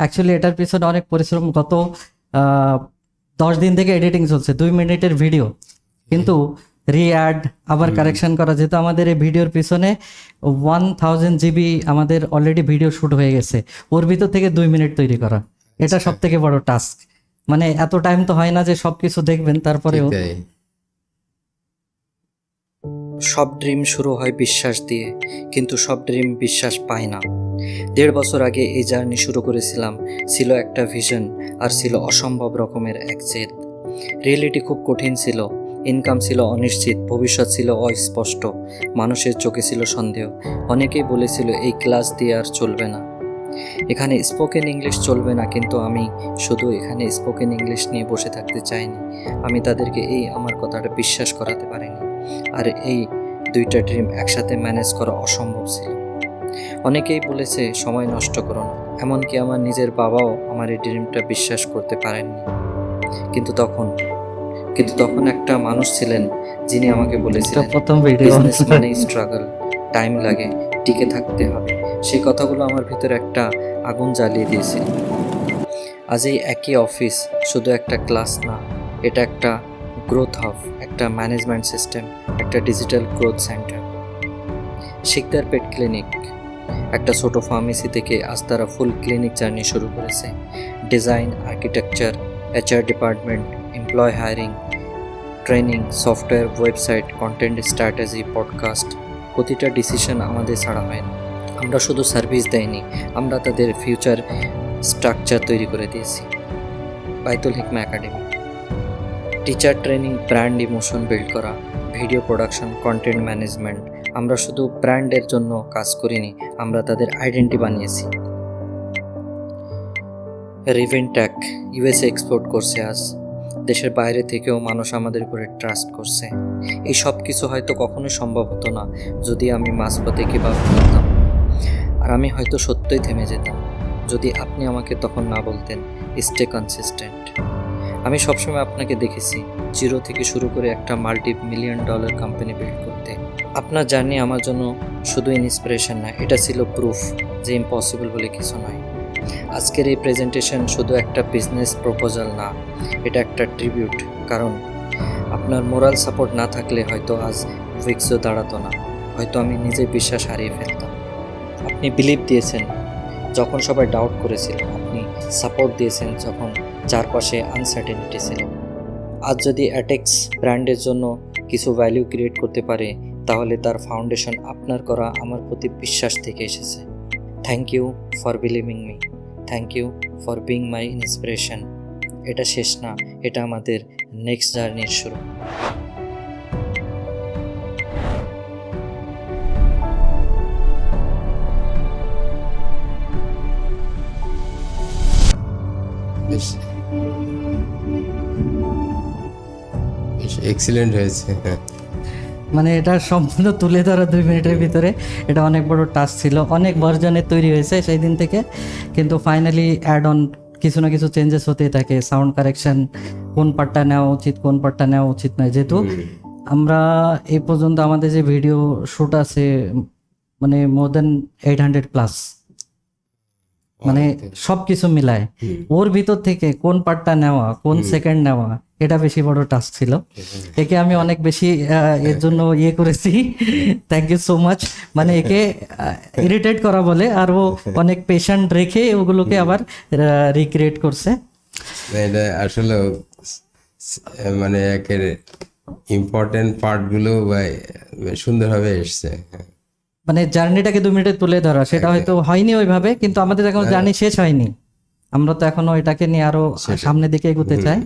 Actually এটার পিছনে অনেক পরিশ্রম, গত 10 দিন থেকে এডিটিং চলছে, 2 মিনিটের ভিডিও, কিন্তু রি-অ্যাড আবার কারেকশন করা, যেহেতু আমাদের এই ভিডিওর পিছনে 1000 জিবি আমাদের অলরেডি ভিডিও শ্যুট হয়ে গেছে, ওর ভিতর থেকে 2 মিনিট তৈরি করা, এটা সব থেকে বড় টাস্ক। মানে এত টাইম তো হয় না যে সব কিছু দেখবেন, তারপরেও এটাই। সব ড্রিম শুরু হয় বিশ্বাস দিয়ে, কিন্তু সব ড্রিম বিশ্বাস পায় না। 1.5 বছর আগে এই জার্নি শুরু করেছিলাম, ছিল একটা ভিশন আর ছিল অসম্ভব রকমের এক জেদ। রিয়েলিটি খুব কঠিন ছিল, ইনকাম ছিল অনিশ্চিত, ভবিষ্যৎ ছিল অস্পষ্ট, মানুষের চোখে ছিল সন্দেহ। অনেকেই বলেছিল এই ক্লাস দিয়ে আর চলবে না, এখানে স্পোকেন ইংলিশ চলবে না, কিন্তু আমি শুধু এখানে স্পোকেন ইংলিশ নিয়ে বসে থাকতে চাইনি। আমি তাদেরকে এই আমার কথাটা বিশ্বাস করাতে পারিনি, আর এই দুইটা ড্রিম একসাথে ম্যানেজ করা অসম্ভব ছিল। অনেকেই বলেছে সময় নষ্ট করো না, এমনকি আমার নিজের বাবাও আমার এই ড্রিমটা বিশ্বাস করতে পারেননি। কিন্তু তখন একটা মানুষ ছিলেন যিনি আমাকে বলেছিলেন, প্রথম ভিডিও বিজনেস মানে স্ট্রাগল, টাইম লাগে, টিকে থাকতে হবে। সেই কথাগুলো আমার ভিতরে একটা আগুন জ্বালিয়ে দিয়েছিল। আজ এই একই অফিস, শুধু একটা ক্লাস না, এটা একটা গ্রোথ হাব, একটা ম্যানেজমেন্ট সিস্টেম, একটা ডিজিটাল গ্রোথ সেন্টার। শিকদার পেট ক্লিনিক একটা ছোট ফার্মেসি থেকে আজ তারা ফুল ক্লিনিক জার্নি শুরু করেছে। Design, architecture, HR department, employee hiring, training, software, website, content strategy, podcast, প্রতিটা ডিসিশন আমাদের ছাড়া হয় না। আমরা শুধু সার্ভিস দেইনি, আমরা তাদের ফিউচার স্ট্রাকচার তৈরি করে দিয়েছি। Baitul Hikma academy, teacher training, brand emotion build করা, ভিডিও প্রোডাকশন, কন্টেন্ট ম্যানেজমেন্ট। আমরা শুধু ব্র্যান্ডের জন্য কাজ করিনি, আমরা তাদের আইডেন্টি বানিয়েছি। রিভেনট্যাক USA এক্সপোর্ট করছে আজ, দেশের বাইরে থেকেও মানুষ আমাদের উপরে ট্রাস্ট করছে। এই সব কিছু হয়তো কখনোই সম্ভব হতো না যদি আমি মাঝপথে কীভাবে করতাম, আর আমি হয়তো সত্যই থেমে যেতাম যদি আপনি আমাকে তখন না বলতেন স্টে কনসিস্টেন্ট। আমি সবসময় আপনাকে দেখেছি জিরো থেকে শুরু করে একটা $multi-million কোম্পানি বিল্ড করতে। আপনার জার্নি আমার জন্য শুধু ইন্সপিরেশন না, এটা ছিল প্রুফ যে ইম্পসিবল বলে কিছু নয়। আজকের এই প্রেজেন্টেশন শুধু একটা বিজনেস প্রপোজাল না, এটা একটা ট্রিবিউট। কারণ আপনার মোরাল সাপোর্ট না থাকলে হয়তো আজ উইক্সও দাঁড়াতো না, হয়তো আমি নিজে বিশ্বাস হারিয়ে ফেলতাম। আপনি বিলিভ দিয়েছেন যখন সবাই ডাউট করেছিল, আপনি সাপোর্ট দিয়েছেন যখন চারপাশে আনসার্টেনিটি ছিল। আজ যদি অ্যাটেক্স ব্র্যান্ডের জন্য কিছু ভ্যালু ক্রিয়েট করতে পারে, তাহলে তার ফাউন্ডেশন আপনার করা আমার প্রতি বিশ্বাস থেকে এসেছে। Thank you for believing me, thank you for being my inspiration. এটা শেষ না, এটা আমাদের নেক্সট জার্নির শুরু। বেশ এক্সিলেন্ট হয়েছে। মানে এটা সম্পূর্ণ তুলে ধরা 2 মিনিটের ভিতরে, এটা অনেক বড় টাস্ক ছিল। অনেক ভার্জনে তৈরি হয়েছে সেই দিন থেকে, কিন্তু ফাইনালি অ্যাড অন কিছু না কিছু চেঞ্জেস হতেই থাকে। সাউন্ড কারেকশন, কোন পার্টটা নেওয়া উচিত, কোন পার্টটা নেওয়া উচিত নয়। যেহেতু আমরা এই পর্যন্ত আমাদের যে ভিডিও শ্যুট আছে মানে মোর দেন 800+, মানে সব কিছু মিলায় ওর ভিতর থেকে কোন পার্টটা নেওয়া, কোন সেকেন্ড নেওয়া, এটা বেশি বড় টাস্ক ছিল। একে আমি অনেক বেশি এর জন্য করেছি। Thank you so much. মানে একে ইরিটেট করা বলে, আর ও অনেক পেশেন্ট রেখে ওগুলোকে আবার রিক্রিয়েট করছে। এটা আসলে মানে একের ইম্পর্টেন্ট পার্টগুলো সুন্দরভাবে এসছে। মানে জার্নিটাকে 2 মিনিটে তুলে ধরা, সেটা হয়তো হয়নি ওইভাবে, কিন্তু আমাদের এখনো জার্নি শেষ হয়নি। আমরা তো এখনো এটাকে নিয়ে আরো সামনের দিকে এগোতে চাই।